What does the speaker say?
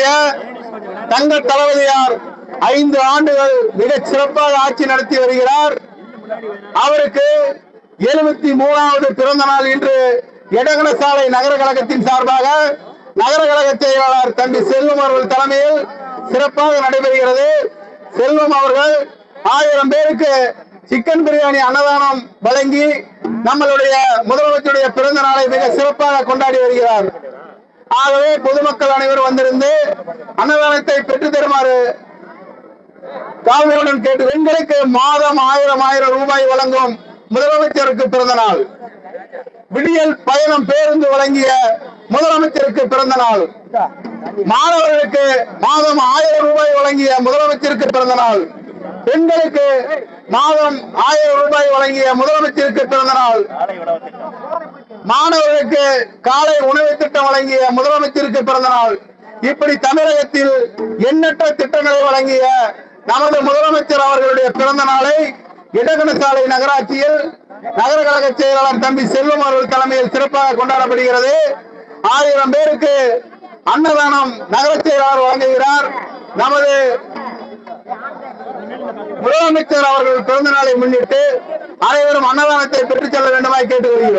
நம்முடைய தங்க தளபதியார் 5 ஆண்டுகள் மிகச் சிறப்பாக ஆட்சி நடத்தி வருகிறார். அவருக்கு 73வது பிறந்த நாள் இன்று எடகன சாலை நகர கழகத்தின் சார்பாக நகர கழக செயலாளர் தம்பி செல்வம் அவர்கள் தலைமையில் சிறப்பாக நடைபெறுகிறது. செல்வம் அவர்கள் 1000 பேருக்கு சிக்கன் பிரியாணி அன்னதானம் வழங்கி நம்மளுடைய முதலமைச்சருடைய பிறந்த நாளை மிக சிறப்பாக கொண்டாடி வருகிறார். ஆகவே பொதுமக்கள் அனைவரும் வந்திருந்து அன்னதானத்தை பெற்று தருமாறு தாழ்மையுடன் கேட்டு, பெண்களுக்கு மாதம் 1000 ரூபாய் வழங்கும் முதலமைச்சருக்கு பிறந்த நாள். விடியல் பயணம் பேருந்து வழங்கிய முதலமைச்சருக்கு பிறந்த நாள். மாணவர்களுக்கு மாதம் 1000 ரூபாய் வழங்கிய முதலமைச்சருக்கு பிறந்த நாள். பெண்களுக்கு மாதம் 1000 ரூபாய் வழங்கிய முதலமைச்சருக்கு பிறந்த நாள். மாணவர்களுக்கு காலை உணவு திட்டம் வழங்கிய முதலமைச்சருக்கு பிறந்த நாள். இப்படி தமிழகத்தில் எண்ணற்ற திட்டங்களை வழங்கிய நமது முதலமைச்சர் அவர்களுடைய பிறந்த நாளை எடகன சாலை நகராட்சியில் நகர கழக செயலாளர் தம்பி செல்வம் அவர்கள் தலைமையில் சிறப்பாக கொண்டாடப்படுகிறது. 1000 பேருக்கு அன்னதானம் நகர செயலாளர் வழங்குகிறார். நமது முதலமைச்சர் அவர்கள் பிறந்த நாளை முன்னிட்டு அனைவரும் அன்னதானத்தை பெற்றுச் செல்ல வேண்டுமாய் கேட்டுக்கொள்கிறோம்.